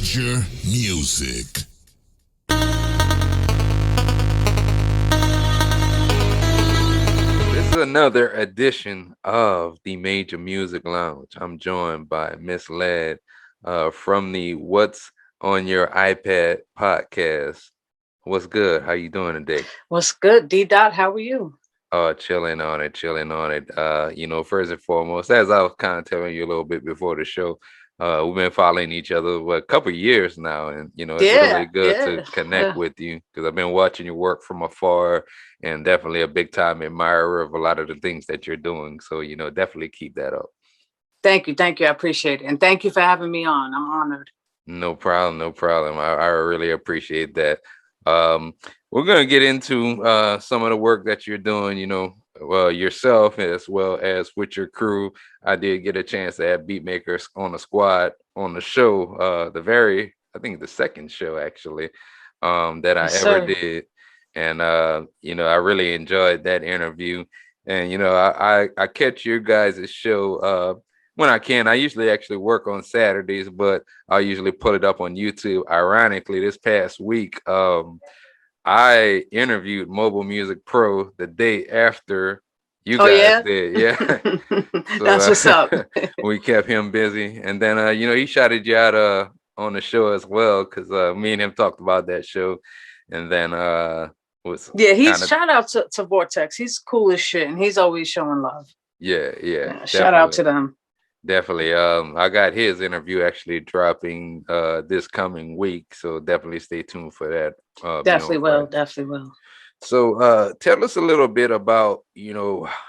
Major Music. This is another edition of the Major Music Lounge. I'm joined by Miss Ladd from the What's on Your iPad podcast. What's good? How you doing today? What's good, D Dot? How are you? Chilling on it, chilling on it. First and foremost, as I was kind of telling you a little bit before the show, we've been following each other for a couple of years now, and it's really Yeah, good to yeah, connect with you because I've been watching your work from afar, and definitely a big time admirer of a lot of the things that you're doing. So, definitely keep that up. Thank you, thank you. I appreciate it, and thank you for having me on. I'm honored. No problem, no problem. I really appreciate that. Um, we're gonna get into some of the work that you're doing, yourself as well as with your crew. I did get a chance to have beat makers on the squad on the show, I think the second show actually, that I Yes, ever sir. did. And I really enjoyed that interview. And I catch your guys' show when I can. I usually actually work on Saturdays, but I'll usually put it up on YouTube. Ironically, this past week, I interviewed Mobile Music Pro the day after you Oh guys yeah, did. Yeah. So that's what's up. we kept him busy. And then, he shouted you out on the show as well because me and him talked about that show. And then was Yeah, he's kind of, shout out to Vortex. He's cool as shit, and he's always showing love. yeah, Yeah, shout out definitely. to them. Definitely. I got his interview actually dropping this coming week, so definitely stay tuned for that. Definitely On will. Friday. Definitely will. So tell us a little bit about,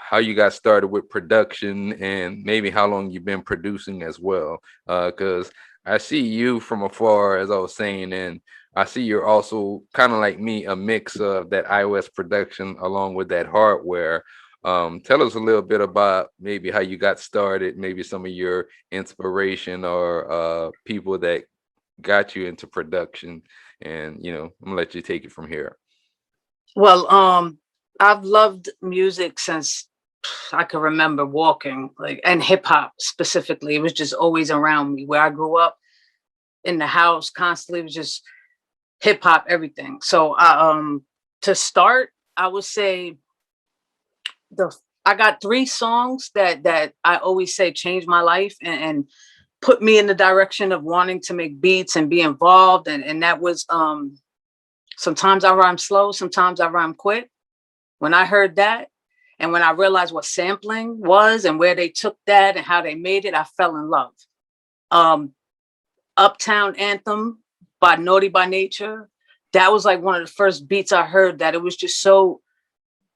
how you got started with production and maybe how long you've been producing as well. Because I see you from afar, as I was saying, and I see you're also kind of like me, a mix of that iOS production along with that hardware. Tell us a little bit about maybe how you got started, maybe some of your inspiration or people that got you into production. And, I'm gonna let you take it from here. Well, I've loved music since I can remember walking, like, and hip hop specifically. It was just always around me. Where I grew up in the house, constantly, it was just hip hop, everything. So, to start, I would say the I got three songs that I always say changed my life and put me in the direction of wanting to make beats and be involved. And that was sometimes I rhyme slow, sometimes I rhyme quick. When I heard that, and when I realized what sampling was and where they took that and how they made it, I fell in love. Um, Uptown Anthem by Naughty by Nature. That was like one of the first beats I heard that it was just so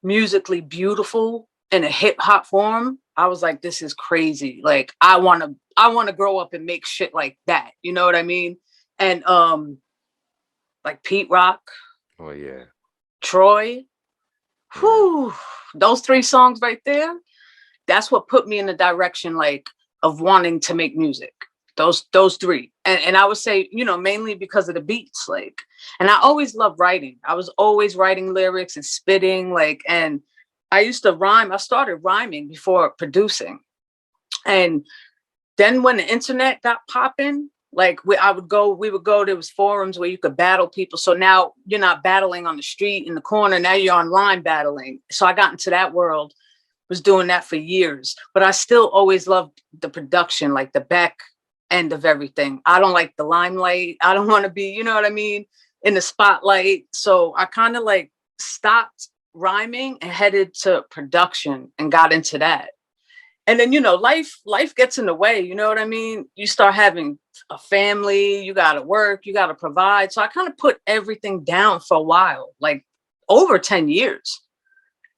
musically beautiful in a hip hop form. I was like, this is crazy. Like I wanna grow up and make shit like that. You know what I mean? And like Pete Rock, Oh yeah. Troy, Yeah. whew, those three songs right there, that's what put me in the direction like of wanting to make music. Those three. And I would say, mainly because of the beats. Like, and I always loved writing. I was always writing lyrics and spitting, like, and I used to rhyme. I started rhyming before producing. And then when the internet got popping, like we would go, there was forums where you could battle people. So now you're not battling on the street in the corner. Now you're online battling. So I got into that world, was doing that for years, but I still always loved the production, like the back end of everything. I don't like the limelight. I don't want to be, you know what I mean, in the spotlight. So I kind of like stopped rhyming and headed to production and got into that. And then, life gets in the way, you know what I mean? You start having a family, you got to work, you got to provide. So I kind of put everything down for a while, like over 10 years.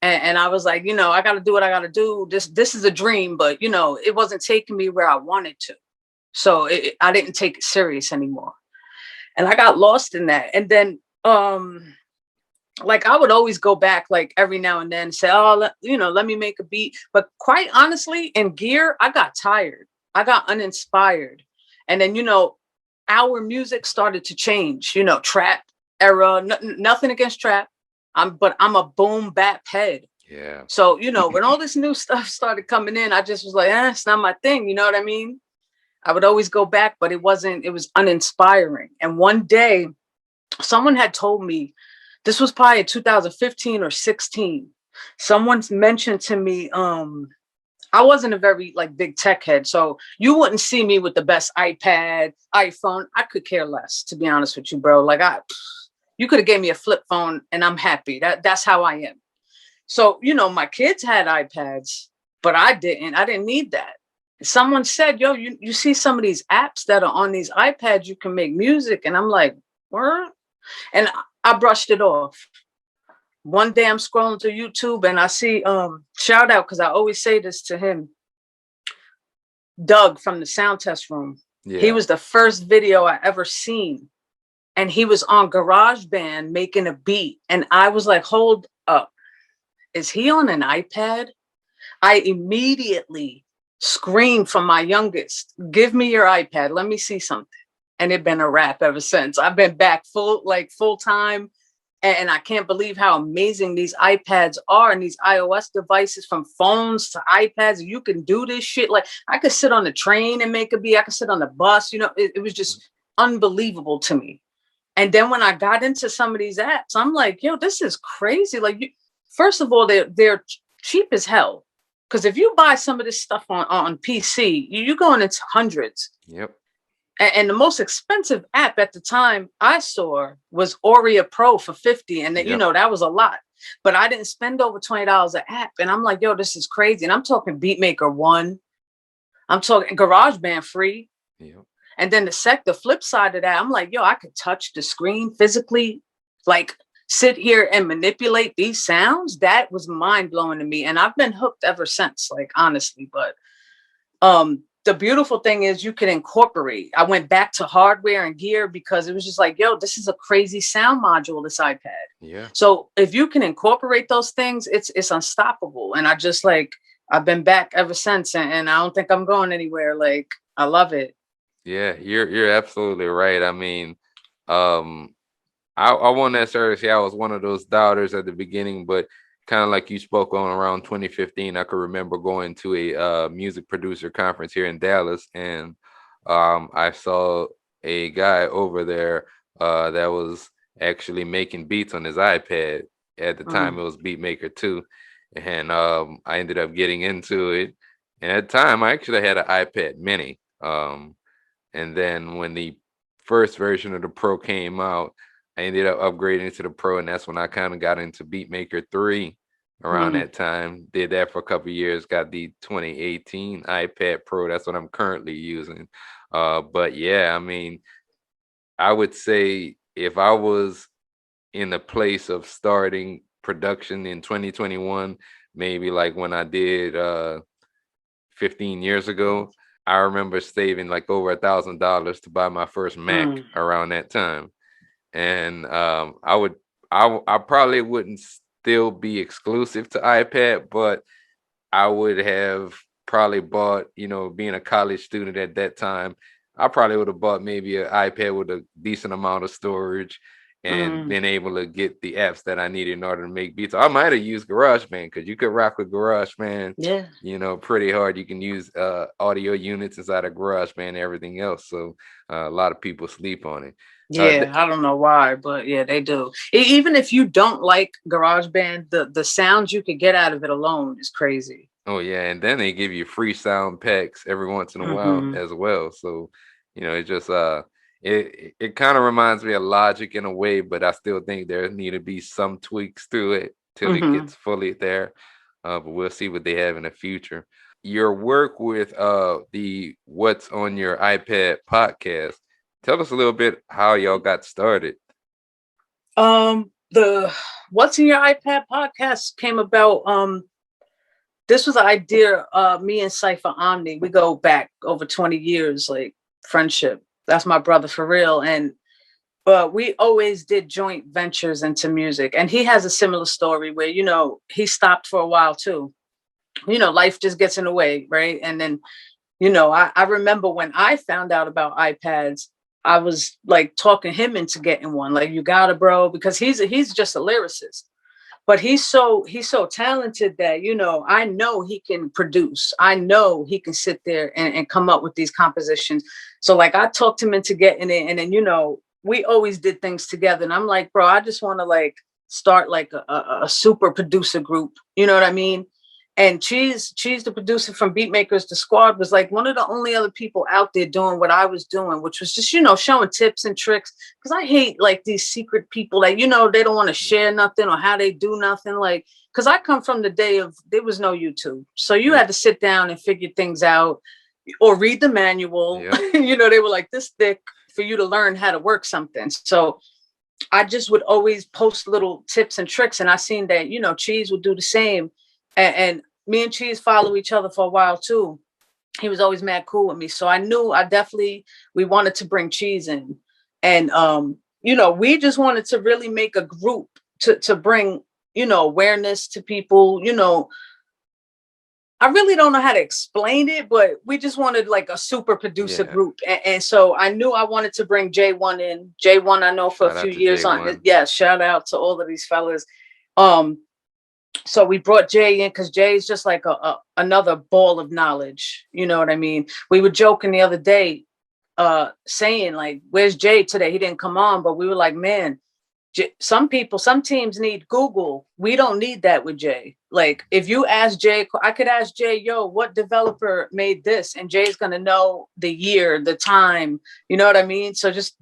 And I was like, I got to do what I got to do. This is a dream, but it wasn't taking me where I wanted to. So I didn't take it serious anymore. And I got lost in that. And then, like I would always go back like every now and then and say, oh, let me make a beat. But quite honestly, in gear, I got tired. I got uninspired. And then, our music started to change, trap era, nothing against trap. But I'm a boom bap head. Yeah. So, when all this new stuff started coming in, I just was like, it's not my thing. You know what I mean? I would always go back, but it was uninspiring. And one day someone had told me, this was probably in 2015 or 16. Someone mentioned to me, I wasn't a very like big tech head, so you wouldn't see me with the best iPad, iPhone. I could care less, to be honest with you, bro. Like you could have gave me a flip phone and I'm happy. That's how I am. So, my kids had iPads, but I didn't. I didn't need that. Someone said, yo, you see some of these apps that are on these iPads, you can make music. And I'm like, what? And I brushed it off. One day I'm scrolling through YouTube and I see, shout out, because I always say this to him, Doug from the Sound Test Room. Yeah. He was the first video I ever seen. And he was on GarageBand making a beat. And I was like, hold up. Is he on an iPad? I immediately screamed from my youngest, give me your iPad. Let me see something. And it's been a wrap ever since. I've been back full time. And I can't believe how amazing these iPads are and these iOS devices, from phones to iPads. You can do this shit. Like, I could sit on the train and make a beat. I could sit on the bus. It was just unbelievable to me. And then when I got into some of these apps, I'm like, yo, this is crazy. Like, first of all, they're cheap as hell. Because if you buy some of this stuff on PC, you're going into hundreds. Yep. And the most expensive app at the time I saw was Aurea Pro for $50. And Yep. That was a lot. But I didn't spend over $20 an app. And I'm like, yo, this is crazy. And I'm talking Beatmaker 1. I'm talking GarageBand free. Yep. And then the flip side of that, I'm like, yo, I could touch the screen physically, like sit here and manipulate these sounds. That was mind blowing to me. And I've been hooked ever since, like, honestly. But the beautiful thing is you can incorporate. I went back to hardware and gear because it was just like, yo, this is a crazy sound module, this iPad. Yeah. So if you can incorporate those things, it's unstoppable. And I've been back ever since. And I don't think I'm going anywhere. Like, I love it. Yeah, you're absolutely right. I mean, I won't necessarily say I was one of those doubters at the beginning, but kind of like you spoke on around 2015, I could remember going to a music producer conference here in Dallas, and I saw a guy over there that was actually making beats on his iPad. At the time, it was Beatmaker 2, and I ended up getting into it. And at the time, I actually had an iPad Mini. And then when the first version of the Pro came out, I ended up upgrading to the Pro, and that's when I kind of got into Beatmaker 3 around that time. Did that for a couple of years, got the 2018 iPad Pro. That's what I'm currently using. But yeah, I mean, I would say if I was in a place of starting production in 2021, maybe like when I did 15 years ago, I remember saving like over $1,000 to buy my first Mac around that time. And I probably wouldn't still be exclusive to iPad, but I would have probably bought, being a college student at that time, I probably would have bought maybe an iPad with a decent amount of storage and been able to get the apps that I needed in order to make beats. I might have used GarageBand, because you could rock with GarageBand, pretty hard. You can use audio units inside of GarageBand and everything else. So a lot of people sleep on it. Yeah, I don't know why, but yeah, they do. Even if you don't like GarageBand, the sounds you could get out of it alone is crazy. Oh yeah, and then they give you free sound packs every once in a while as well. So, it just it kind of reminds me of Logic in a way, but I still think there need to be some tweaks to it till it gets fully there. But we'll see what they have in the future. Your work with the What's on Your iPad podcast. Tell us a little bit how y'all got started. The What's in Your iPad podcast came about. This was an idea. Me and Cypher Omni, we go back over 20 years, like friendship. That's my brother for real. But we always did joint ventures into music. And he has a similar story where, he stopped for a while too. Life just gets in the way, right? And then, I remember when I found out about iPads, I was like talking him into getting one. Like, you got it, bro, because he's just a lyricist. but he's so talented that, you know, I know he can produce. I know he can sit there and come up with these compositions. So like I talked him into getting it, and then, you know, we always did things together. And I'm like, bro, I just want to like start like a super producer group. You know what I mean? And Cheese, the producer from Beatmakers the Squad, was like one of the only other people out there doing what I was doing, which was just, you know, showing tips and tricks. Because I hate like these secret people that, you know, they don't want to share nothing or how they do nothing. Like, because I come from the day of there was no YouTube. So you had to sit down and figure things out or read the manual. You know, they were like this thick for you to learn how to work something. So I just would always post little tips and tricks. And I seen that, you know, Cheese would do the same. And me and Cheese follow each other for a while too. He was always mad cool with me. So I knew we wanted to bring Cheese in. And, you know, we just wanted to really make a group to bring, you know, awareness to people. You know, I really don't know how to explain it, but we just wanted like a super producer group. And so I knew I wanted to bring J1 in. J1, I know for a few years on. Yeah, shout out to all of these fellas. So we brought Jay in because Jay is just like another ball of knowledge. You know what I mean? We were joking the other day, saying like, where's Jay today? He didn't come on, but we were like, man, some teams need Google. We don't need that with Jay. Like if you ask Jay, I could ask Jay, yo, what developer made this? And Jay's going to know the year, the time, you know what I mean? So just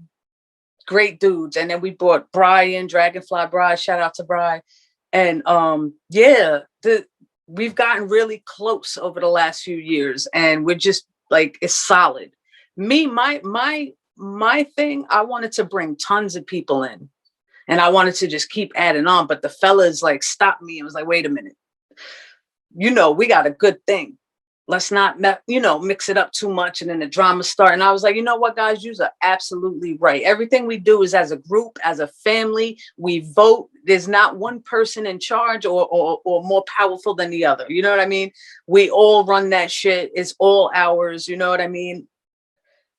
great dudes. And then we brought Brian, Dragonfly Bry, shout out to Bry. And we've gotten really close over the last few years, and we're just like, it's solid. Me, my thing, I wanted to bring tons of people in, and I wanted to just keep adding on. But the fellas like stopped me and was like, wait a minute, you know, we got a good thing. Let's not, you know, mix it up too much and then the drama start. And I was like, you know what, guys, you are absolutely right. Everything we do is as a group, as a family. We vote. There's not one person in charge or more powerful than the other. You know what I mean? We all run that shit. It's all ours. You know what I mean?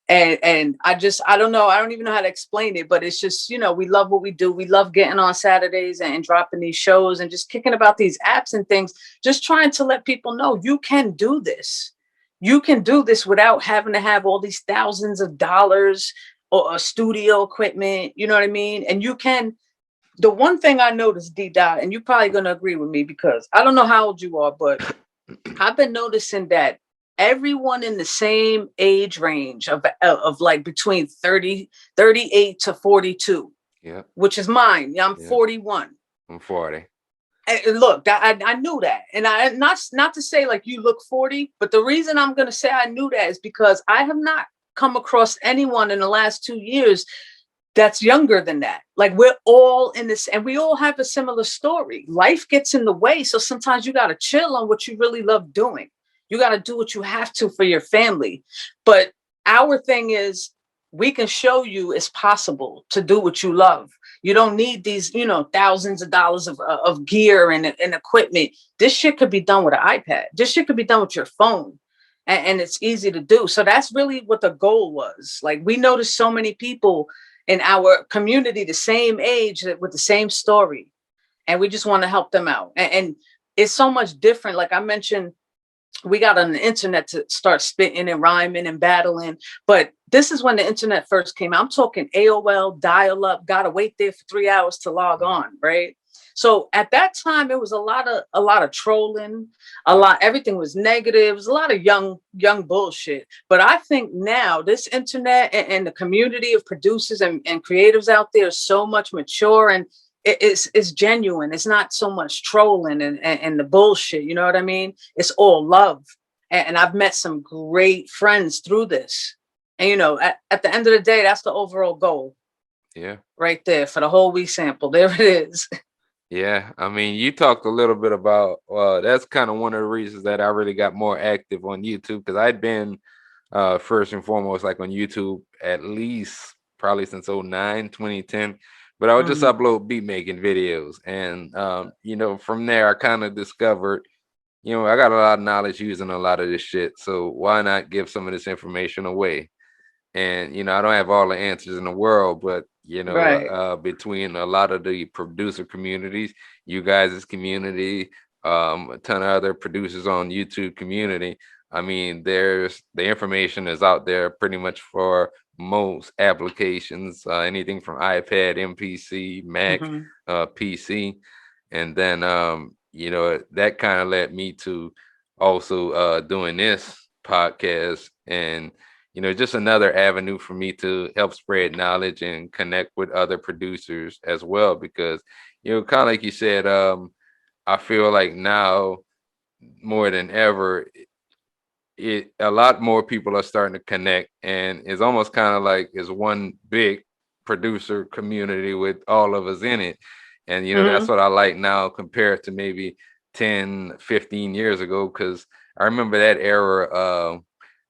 And I don't know. I don't even know how to explain it, but it's just, you know, we love what we do. We love getting on Saturdays and dropping these shows and just kicking about these apps and things, just trying to let people know you can do this. You can do this without having to have all these thousands of dollars or studio equipment. You know what I mean? And you can. The one thing I noticed, D Dot, and you're probably going to agree with me because I don't know how old you are, but I've been noticing that everyone in the same age range of like between 38 to 42, which is mine. Yeah, I'm 41. I'm 40. And look, I knew that. And I not to say like you look 40, but the reason I'm going to say I knew that is because I have not come across anyone in the last 2 years that's younger than that. Like we're all in this and we all have a similar story. Life gets in the way. So sometimes you got to chill on what you really love doing. You got to do what you have to for your family. But our thing is we can show you it's possible to do what you love. You don't need these, you know, thousands of dollars of gear and equipment. This shit could be done with an iPad. This shit could be done with your phone. And it's easy to do. So that's really what the goal was. Like we noticed so many people in our community, the same age with the same story. And we just want to help them out. And it's so much different. Like I mentioned, we got on the internet to start spitting and rhyming and battling. But this is when the internet first came out. I'm talking AOL, dial up, got to wait there for 3 hours to log on. Right. So at that time, it was a lot of trolling, everything was negative. It was a lot of young bullshit. But I think now this internet and the community of producers and creatives out there is so much mature and it's genuine. It's not so much trolling and the bullshit. You know what I mean? It's all love. And I've met some great friends through this. And, you know, at the end of the day, that's the overall goal. Yeah. Right there for the whole We Sample. There it is. Yeah. I mean, you talked a little bit about, that's kind of one of the reasons that I really got more active on YouTube because I'd been first and foremost like on YouTube at least probably since 2010. But I would just upload beat making videos. And, you know, from there, I kind of discovered, you know, I got a lot of knowledge using a lot of this shit. So why not give some of this information away? And, I don't have all the answers in the world, but, Right. between a lot of the producer communities, you guys' community, a ton of other producers on YouTube community, I mean, there's the information is out there pretty much for most applications, anything from iPad, MPC, Mac, Mhm. PC. And then, that kind of led me to also doing this podcast, and just another avenue for me to help spread knowledge and connect with other producers as well. Because, kind of like you said, I feel like now more than ever, a lot more people are starting to connect, and it's almost kind of like it's one big producer community with all of us in it. And that's Mhm. what I like now compared to maybe 10, 15 years ago, because I remember that era.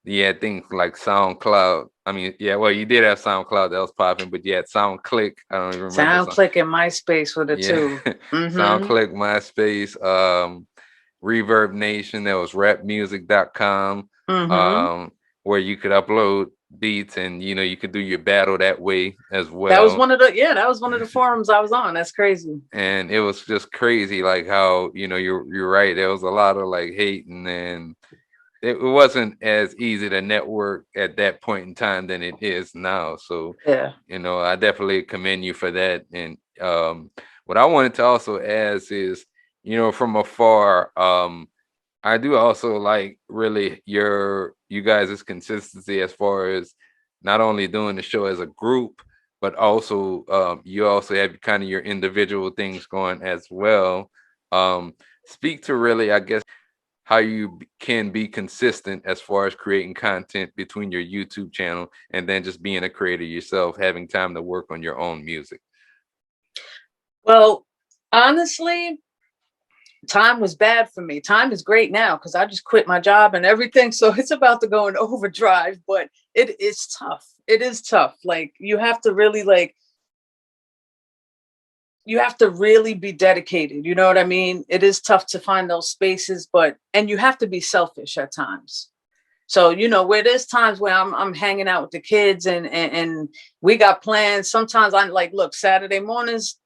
You had things like SoundCloud. I mean, yeah, well, you did have SoundCloud that was popping, but you had SoundClick. I don't even remember SoundClick and MySpace were the yeah. two. Mhm. SoundClick, MySpace, Reverb Nation, there was rapmusic.com, Mhm. um, where you could upload beats, and you could do your battle that way as That was well. one of the that was one of the forums I was on. That's crazy. And it was just crazy, like how, you're right. There was a lot of like hate, and then it wasn't as easy to network at that point in time than it is now. So, Yeah. I definitely commend you for that. And what I wanted to also ask is, from afar, I do also like really you guys' consistency as far as not only doing the show as a group, but also you also have kind of your individual things going as well. Um, Speak to really, I guess, how you can be consistent as far as creating content between your YouTube channel and then just being a creator yourself, having time to work on your own music. Well, honestly, time was bad for me. Time is great now because I just quit my job and everything. So it's about to go in overdrive, but it is tough. It is tough. Like you have to really be dedicated. You know what I mean? It is tough to find those spaces, and you have to be selfish at times. So, where there's times where I'm hanging out with the kids and we got plans. Sometimes I'm like, look, Saturday mornings,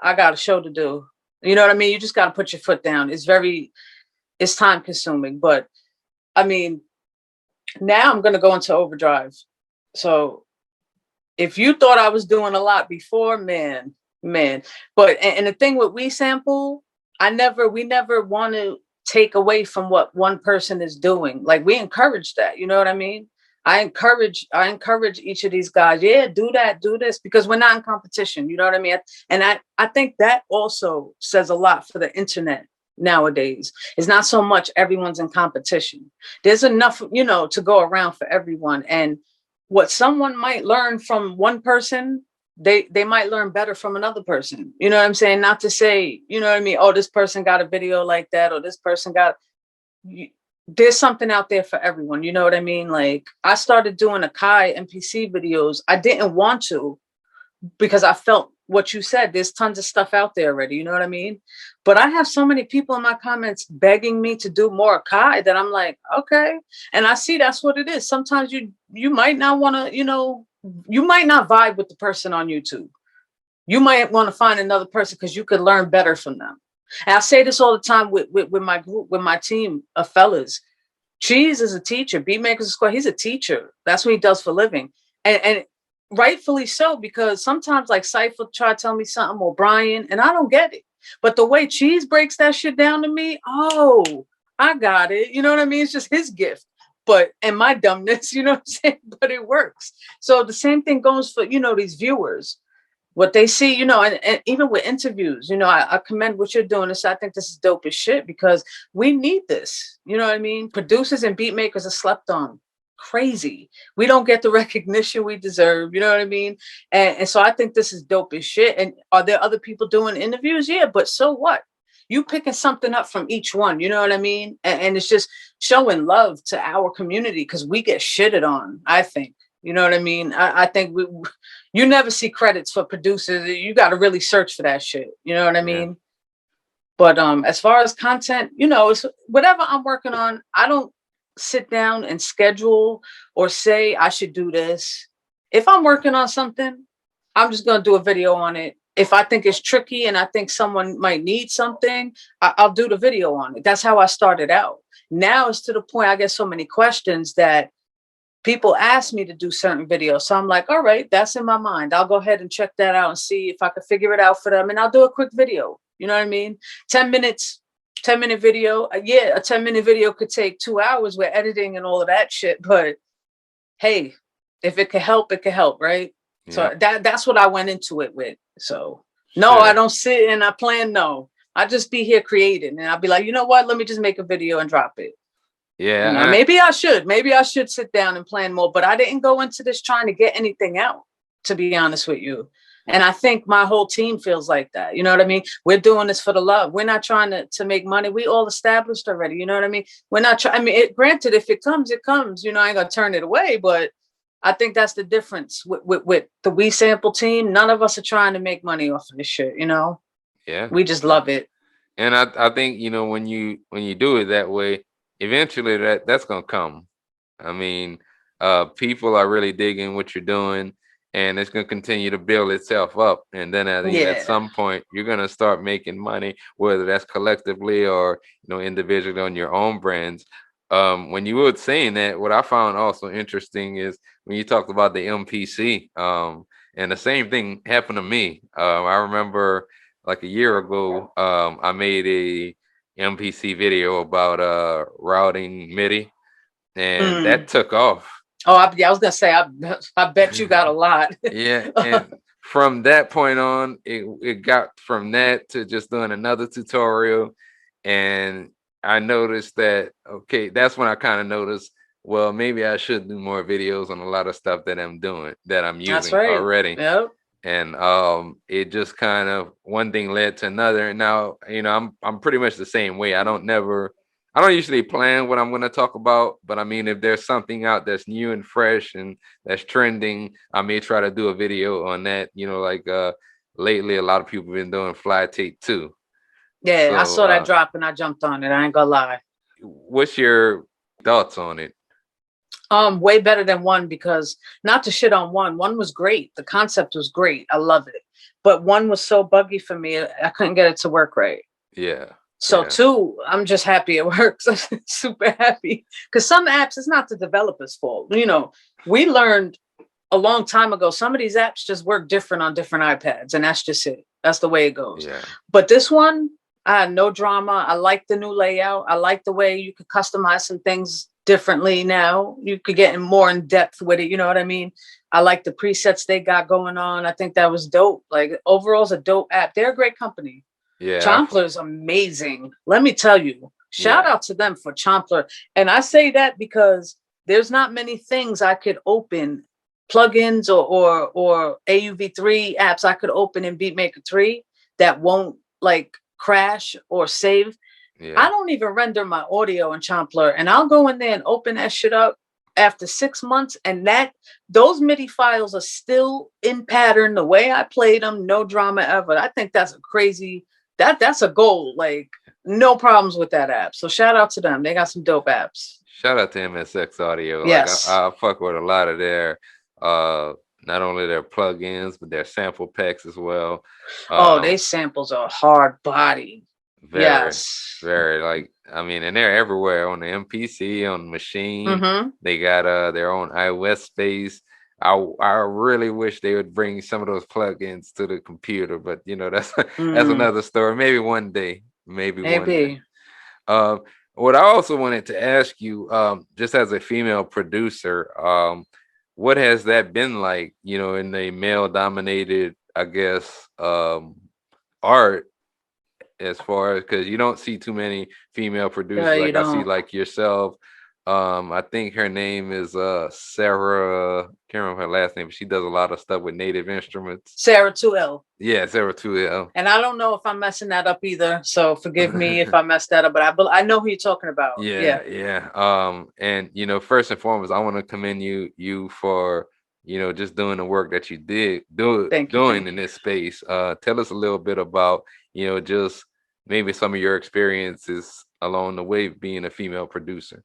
I got a show to do. You know what I mean? You just got to put your foot down. It's time consuming, but I mean, now I'm going to go into overdrive. So if you thought I was doing a lot before, man, and the thing with We Sample, we never want to take away from what one person is doing. Like we encourage that, you know what I mean? I encourage each of these guys. Yeah, do that, do this, because we're not in competition. You know what I mean? And I think that also says a lot for the internet nowadays. It's not so much everyone's in competition. There's enough, to go around for everyone. And what someone might learn from one person, they might learn better from another person. You know what I'm saying? Not to say, you know what I mean? Oh, this person got a video like that, or this person got. There's something out there for everyone. You know what I mean? Like I started doing Akai MPC videos. I didn't want to because I felt what you said. There's tons of stuff out there already. You know what I mean? But I have so many people in my comments begging me to do more Akai that I'm like, okay. And I see that's what it is. Sometimes you might not want to, you might not vibe with the person on YouTube. You might want to find another person because you could learn better from them. And I say this all the time with my group, with my team of fellas. Cheese is a teacher. Beatmakers Squad, he's a teacher. That's what he does for a living. And rightfully so, because sometimes like Cypher try to tell me something, or Brian, and I don't get it. But the way Cheese breaks that shit down to me, oh, I got it. You know what I mean? It's just his gift. And my dumbness, you know what I'm saying? But it works. So the same thing goes for, these viewers. What they see, and even with interviews, I commend what you're doing. I think this is dope as shit because we need this. You know what I mean? Producers and beat makers are slept on. Crazy. We don't get the recognition we deserve. You know what I mean? And so I think this is dope as shit. And are there other people doing interviews? Yeah, but so what? You picking something up from each one. You know what I mean? And it's just showing love to our community because we get shitted on, I think. You know what I mean? I think you never see credits for producers. You got to really search for that shit. You know what I mean? But as far as content, it's whatever I'm working on. sit down and schedule or say I should do this. If I'm working on something, I'm just gonna do a video on it. If I think it's tricky and I think someone might need something, I'll do the video on it. That's how I started out. Now it's to the point I get so many questions that people ask me to do certain videos. So I'm like, all right, that's in my mind. I'll go ahead and check that out and see if I can figure it out for them. And I'll do a quick video. You know what I mean? 10 minutes, 10-minute video. Yeah, a 10-minute video could take 2 hours with editing and all of that shit. But hey, if it can help, it can help, right? Yeah. So that's what I went into it with. So no, sure. I don't sit and I plan. No, I just be here creating, and I'll be like, you know what? Let me just make a video and drop it. Yeah, you know, maybe I should sit down and plan more, but I didn't go into this trying to get anything out, to be honest with you. And I think my whole team feels like that. You know what I mean? We're doing this for the love. We're not trying to make money. We all established already. You know what I mean? We're not trying. I mean, granted, if it comes, it comes. You know, I ain't gonna turn it away, but I think that's the difference with the We Sample team. None of us are trying to make money off of this shit. You know? Yeah. We just love it. And I think, you know, when you do it that way, eventually that's gonna come. I mean, people are really digging what you're doing, and it's gonna continue to build itself up. And then at some point, you're gonna start making money, whether that's collectively or, you know, individually on your own brands. When you were saying that, what I found also interesting is when you talked about the MPC, and the same thing happened to me. I remember like a year ago, I made a MPC video about routing MIDI, and that took off. Oh, I was gonna say, I bet you got a lot. Yeah, and from that point on, it got from that to just doing another tutorial, and I noticed that, okay, that's when I kind of noticed, well, maybe I should do more videos on a lot of stuff that I'm doing, that I'm using already. Yep. And it just kind of one thing led to another. And now, you know, I'm pretty much the same way. I don't usually plan what I'm going to talk about, but I mean, if there's something out that's new and fresh and that's trending, I may try to do a video on that. You know, like lately, a lot of people have been doing Fly Tape 2. Yeah, so, I saw that drop and I jumped on it. I ain't gonna lie. What's your thoughts on it? Way better than one, because not to shit on one. One was great. The concept was great. I love it. But one was so buggy for me, I couldn't get it to work right. Yeah. So two, I'm just happy it works. I'm super happy. Because some apps, it's not the developer's fault. You know, we learned a long time ago, some of these apps just work different on different iPads, and that's just it. That's the way it goes. Yeah. But this one, I had no drama. I like the new layout. I like the way you could customize some things differently now. You could get more in depth with it. You know what I mean? I like the presets they got going on. I think that was dope. Like, overall, it's a dope app. They're a great company. Yeah. Chompler's amazing. Let me tell you, shout out to them for Chompler. And I say that because there's not many things I could open, plugins or AUV3 apps I could open in Beatmaker 3 that won't like crash or save. Yeah. I don't even render my audio in Chompler, and I'll go in there and open that shit up after 6 months, and those MIDI files are still in pattern the way I played them, no drama ever. I think that's a crazy, that's a goal. Like, no problems with that app. So shout out to them. They got some dope apps. Shout out to MSX Audio. Yes. Like, I fuck with a lot of their not only their plugins, but their sample packs as well. They samples are hard body. Very, like, I mean, and they're everywhere on the MPC, on the machine. Mm-hmm. They got their own iOS space. I really wish they would bring some of those plugins to the computer, but you know, that's another story. Maybe one day. Maybe one day. What I also wanted to ask you, just as a female producer, what has that been like, you know, in a male-dominated, I guess, art, as far as, because you don't see too many female producers. Like, I see like yourself. I think her name is Sarah. Can't remember her last name, but she does a lot of stuff with Native Instruments. Sarah 2L. Yeah, Sarah 2L. And I don't know if I'm messing that up either, so forgive me if I messed that up. But I know who you're talking about. Yeah. And you know, first and foremost, I want to commend you for, you know, just doing the work that you did doing in this space. Tell us a little bit about, you know, just maybe some of your experiences along the way being a female producer.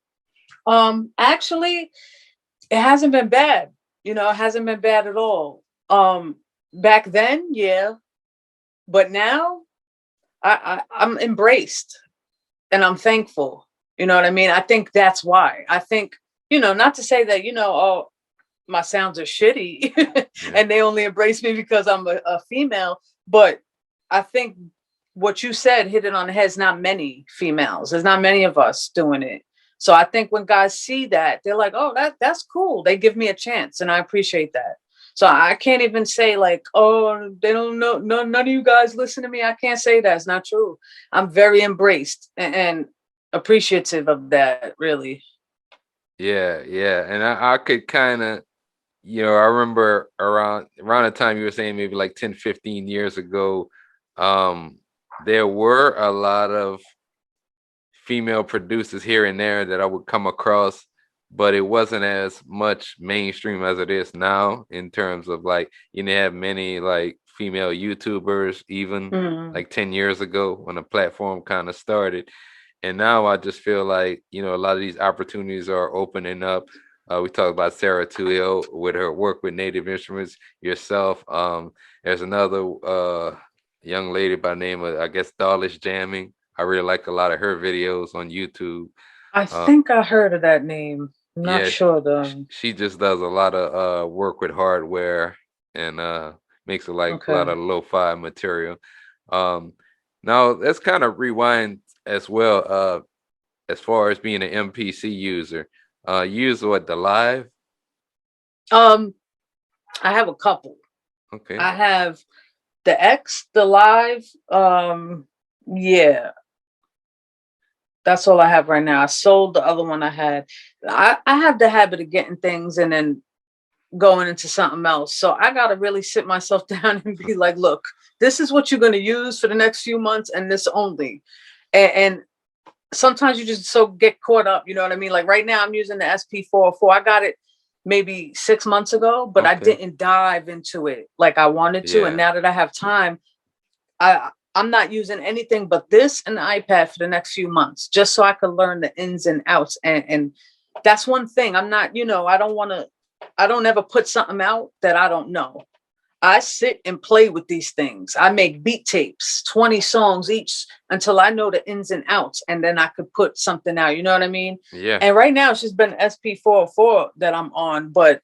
Actually, it hasn't been bad. It hasn't been bad at all. Back then, yeah, but now I'm embraced and I'm thankful. You know what I mean? I think that's why. I think, not to say that, oh, my sounds are shitty Yeah. and they only embrace me because I'm a female, but I think what you said hit it on the head. It's not many females. There's not many of us doing it. So I think when guys see that, they're like, oh, that's cool. They give me a chance and I appreciate that. So I can't even say like, oh, they don't know. No, none of you guys listen to me. I can't say that. It's not true. I'm very embraced and appreciative of that, really. Yeah, yeah. And I could kind of, I remember around the time you were saying maybe like 10, 15 years ago, um, there were a lot of female producers here and there that I would come across, but it wasn't as much mainstream as it is now in terms of like you didn't have many like female YouTubers even Mm. like 10 years ago when the platform kind of started. And now I just feel like, a lot of these opportunities are opening up. We talked about Sarah Tuhill with her work with Native Instruments, yourself. There's another young lady by the name of, I guess, Dawlish Jamming. I really like a lot of her videos on YouTube. I Uh, think I heard of that name. I'm not yeah, sure though. she just does a lot of work with hardware and makes like a lot Okay. of lo-fi material. Um, Now let's kind of rewind as well. As far as being an MPC user, use what, the Live? Um, I have a couple. Okay. I have the X, the Live. Yeah, that's all I have right now. I sold the other one I had. I have the habit of getting things and then going into something else. So I got to really sit myself down and be like, look, this is what you're going to use for the next few months and this only. And sometimes you just so get caught up, you know what I mean? Like right now I'm using the SP404. I got it maybe 6 months ago, but I Okay. didn't dive into it like I wanted to. And Yeah. now that I have time, I'm not using anything but this and the iPad for the next few months, just so I could learn the ins and outs. And that's one thing. I'm not, I don't ever put something out that I don't know. I sit and play with these things. I make beat tapes, 20 songs each until I know the ins and outs. And then I could put something out. You know what I mean? Yeah. And right now it's just been SP404 that I'm on. But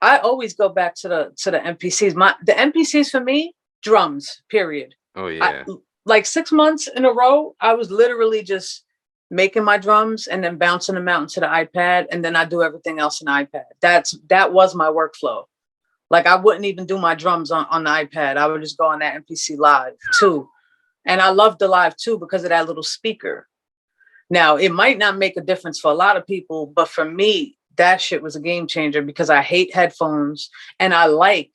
I always go back to the MPCs. The MPCs for me, drums, period. Oh I yeah. like 6 months in a row, I was literally just making my drums and then bouncing them out into the iPad, and then I do everything else in the iPad. That was my workflow. Like I wouldn't even do my drums on the iPad. I would just go on that MPC Live too. And I love the Live too because of that little speaker. Now, it might not make a difference for a lot of people, but for me, that shit was a game changer because I hate headphones and I like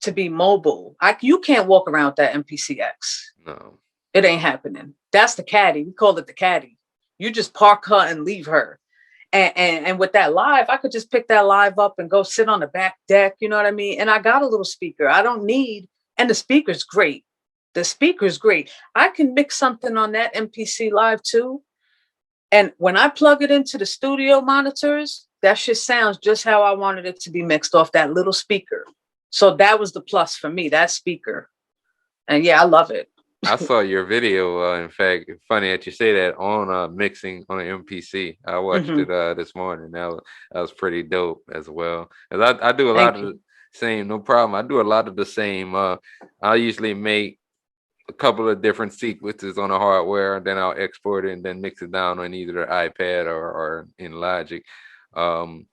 to be mobile. You can't walk around with that MPCX. No. It ain't happening. That's the caddy. We call it the caddy. You just park her and leave her. And with that Live, I could just pick that Live up and go sit on the back deck. You know what I mean? And I got a little speaker. I don't need, and the speaker's great. The speaker's great. I can mix something on that MPC Live too. And when I plug it into the studio monitors, that shit sounds just how I wanted it to be mixed off that little speaker. So that was the plus for me, that speaker. And yeah, I love it. I saw your video. In fact, funny that you say that on mixing on an MPC. I watched Mm-hmm. it this morning. That was pretty dope as well. 'Cause I do a lot Thank of the you. same. No problem. I do a lot of the same. I usually make a couple of different sequences on the hardware, and then I'll export it and then mix it down on either the iPad or in Logic. Um,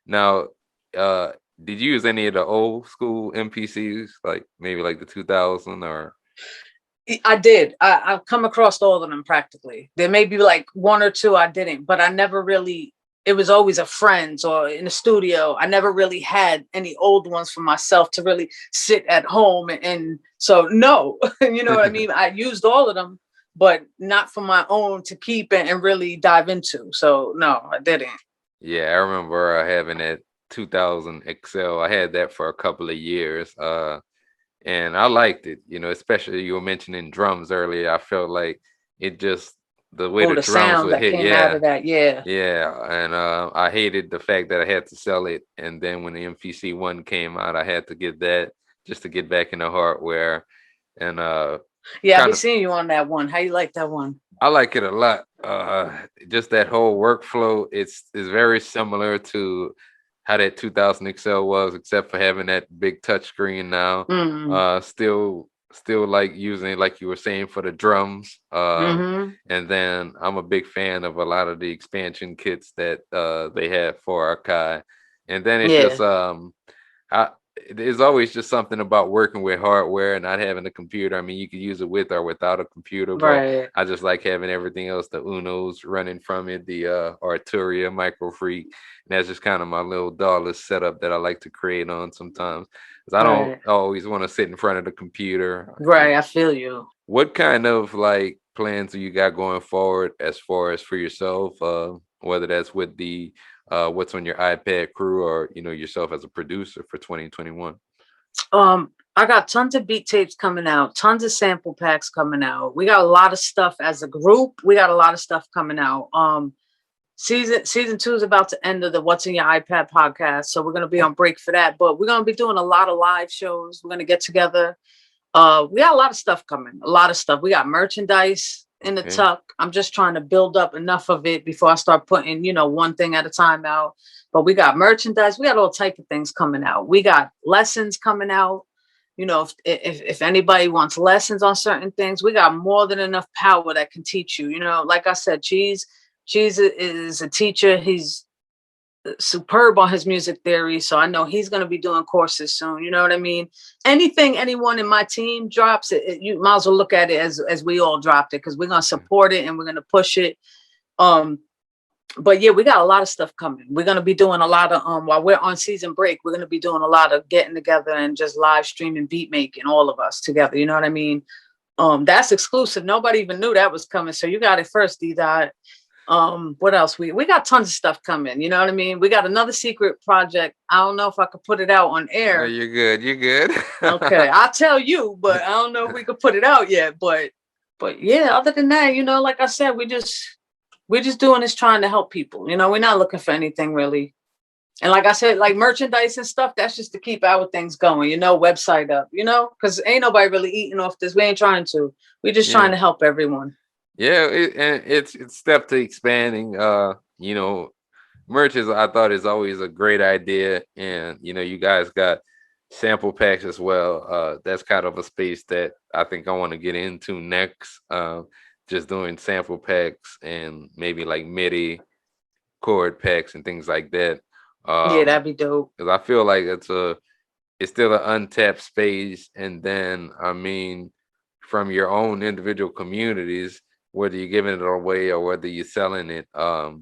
Now, uh, did you use any of the old school MPCs, like maybe like the 2000 or? I did. I've come across all of them practically. There may be like one or two I didn't, but I never really, it was always a friend's or in the studio. I never really had any old ones for myself to really sit at home. And so, no, you know what I mean? I used all of them, but not for my own to keep and really dive into. So, no, I didn't. Yeah, I remember having that 2000 XL. I had that for a couple of years. And I liked it, especially you were mentioning drums earlier. I felt like it just the way the the drums sound would that hit. came out Yeah. of that. Yeah. Yeah, and I hated the fact that I had to sell it, and then when the MPC one came out, I had to get that just to get back into hardware, and Yeah, I be kind of seeing you on that one. How you like that one? I like it a lot. Just that whole workflow, it's very similar to how that 2000 XL was, except for having that big touch screen now. Mm. Still like using it, like you were saying, for the drums. Mm-hmm. And then I'm a big fan of a lot of the expansion kits that they have for Akai. And then it's Yeah. just I there's always just something about working with hardware and not having a computer. I mean, you could use it with or without a computer, but Right. I just like having everything else, the Unos running from it, the Arturia Micro Freak. And that's just kind of my little dollar setup that I like to create on sometimes. 'Cause I don't Right. always want to sit in front of the computer. Right. I feel you. What kind of like plans do you got going forward as far as for yourself? Whether that's with the what's on your iPad crew or yourself as a producer for 2021. I got tons of beat tapes coming out, tons of sample packs coming out. We got a lot of stuff as a group. We got a lot of stuff coming out. Season 2 is about to end of the What's in Your iPad podcast, so we're gonna be on break for that. But we're gonna be doing a lot of live shows. We're gonna get together. We got a lot of stuff coming. A lot of stuff. We got merchandise in the Okay. tuck. I'm just trying to build up enough of it before I start putting, one thing at a time out. But we got merchandise. We got all type of things coming out. We got lessons coming out. If anybody wants lessons on certain things, we got more than enough power that can teach you. Like I said, Cheese is a teacher. He's superb on his music theory, so I know he's going to be doing courses soon. You know what I mean? Anything anyone in my team drops, you might as well look at it as we all dropped it, because we're going to support it and we're going to push it. But yeah, we got a lot of stuff coming. We're going to be doing a lot of while we're on season break, we're going to be doing a lot of getting together and just live streaming, beat making, all of us together. You know what I mean? That's exclusive. Nobody even knew that was coming, so you got it first, D Dot. What else? We got tons of stuff coming. You know what I mean? We got another secret project. I don't know if I could put it out on No, air. you're good. You're good. Okay, I'll tell you, but I don't know if we could put it out yet. But yeah, other than that, like I said, we're just doing this trying to help people. We're not looking for anything really. And like I said, like merchandise and stuff, that's just to keep our things going, website up, because ain't nobody really eating off this. We ain't trying to. We're just trying to help everyone. Yeah, and it's step to expanding. Merch I thought is always a great idea, and you guys got sample packs as well. That's kind of a space that I think I want to get into next. Just doing sample packs and maybe like MIDI chord packs and things like that. Yeah, that'd be dope. Because I feel like it's still an untapped space, and then I mean, from your own individual communities, whether you're giving it away or whether you're selling it. I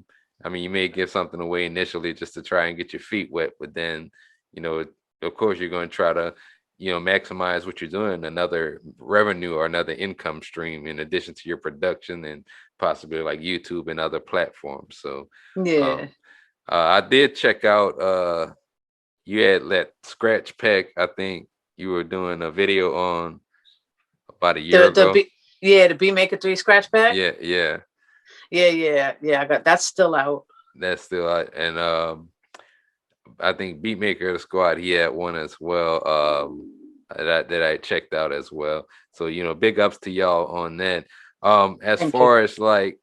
mean, you may give something away initially just to try and get your feet wet, but then, of course, you're going to try to, maximize what you're doing, another revenue or another income stream in addition to your production and possibly like YouTube and other platforms. So, Yeah. I did check out. You had that scratch pack. I think you were doing a video on about a year ago. The Beat Maker 3 scratch pack. Yeah. I got that's still out. That's still out, and I think Beatmaker Squad he had one as well. That I checked out as well. So big ups to y'all on that. As Thank far you. as like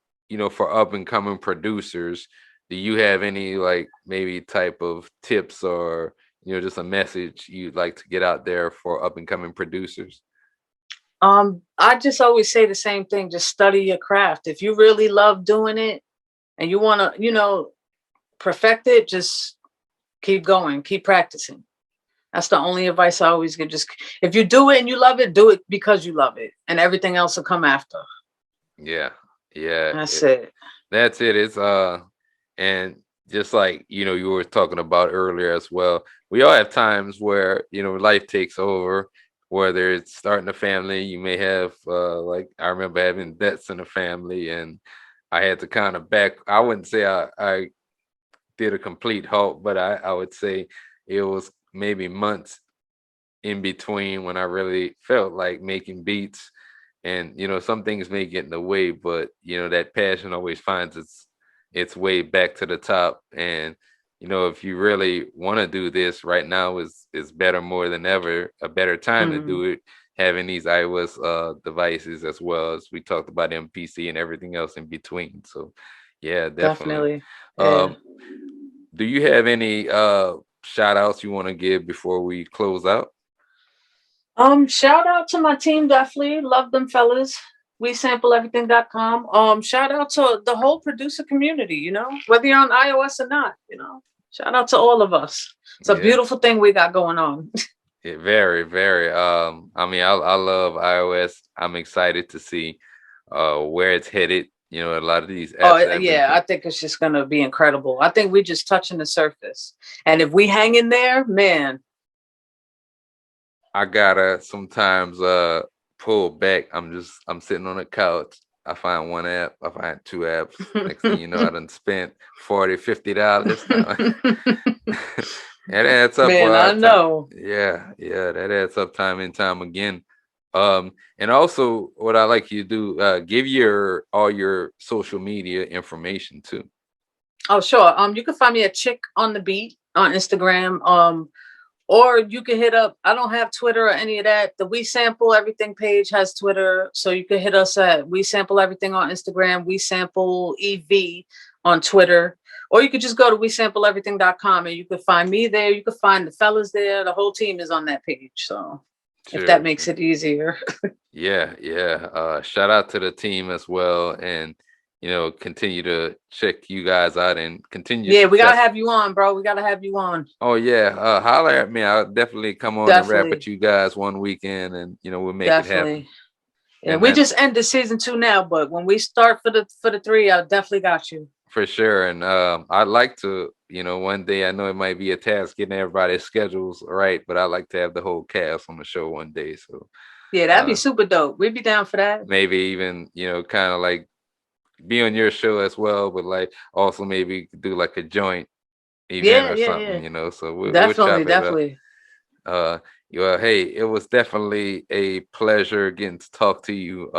for up and coming producers, do you have any like maybe type of tips or just a message you'd like to get out there for up and coming producers? I just always say the same thing. Just study your craft. If you really love doing it and you want to, perfect it, just keep going, keep practicing. That's the only advice I always give. Just if you do it and you love it, do it because you love it, and everything else will come after. Yeah. That's it. That's it. It's and just like you were talking about earlier as well, we all have times where life takes over, whether it's starting a family. You may have like I remember having debts in the family, and I had to kind of I wouldn't say I did a complete halt, but I would say it was maybe months in between when I really felt like making beats. And some things may get in the way, but that passion always finds its way back to the top. And if you really want to do this, right now is better more than ever, a better time to do it, having these iOS devices, as well as we talked about MPC and everything else in between. So yeah, definitely. Definitely. Yeah. um do you have any shout outs you want to give before we close out? Shout out to my team, definitely. Love them fellas. We sample everything.com. Shout out to the whole producer community, whether you're on iOS or not, Shout out to all of us. It's a Yeah. beautiful thing we got going on. Yeah, very, very. I mean, I love iOS. I'm excited to see where it's headed. A lot of these Oh apps have been yeah, I think it's just gonna be incredible. I think we're just touching the surface. And if we hang in there, man. I gotta sometimes pull back. I'm sitting on the couch. I find one app, I find two apps. Next thing you know, I done spent $40-$50. It adds up. Man, I know. Yeah, that adds up time and time again. And also what I like you to do, give all your social media information too. Oh, sure. You can find me at Chick on the Beat on Instagram. Or you can hit up, I don't have Twitter or any of that. The We Sample Everything page has Twitter. So you can hit us at We Sample Everything on Instagram, We Sample EV on Twitter. Or you could just go to wesampleeverything.com and you could find me there. You could find the fellas there. The whole team is on that page. So if that makes it easier. Yeah. Shout out to the team as well. And continue to check you guys out and continue. Yeah, we gotta have you on, bro. We gotta have you on. Oh yeah, holler at me. I'll definitely come on and rap with you guys one weekend, and we'll make it happen. Yeah, we just ended season 2 now, but when we start for the 3, I definitely got you. For sure. And I'd like to, one day, I know it might be a task getting everybody's schedules right, but I'd like to have the whole cast on the show one day. So yeah, that'd be super dope. We'd be down for that. Maybe even, kind of like be on your show as well, but like also maybe do like a joint event or something, so we'll chop it up. Hey, it was definitely a pleasure getting to talk to you,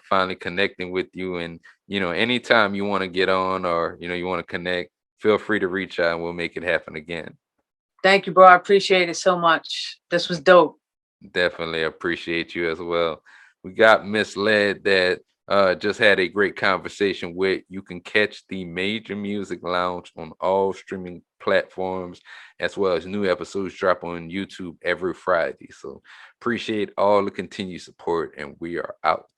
finally connecting with you. And anytime you want to get on, or you want to connect, feel free to reach out and we'll make it happen again. Thank you, bro. I appreciate it so much. This was dope. Definitely appreciate you as well. We got Misled that just had a great conversation with. You can catch the Major Music Lounge on all streaming platforms, as well as new episodes drop on YouTube every Friday. So appreciate all the continued support, and we are out.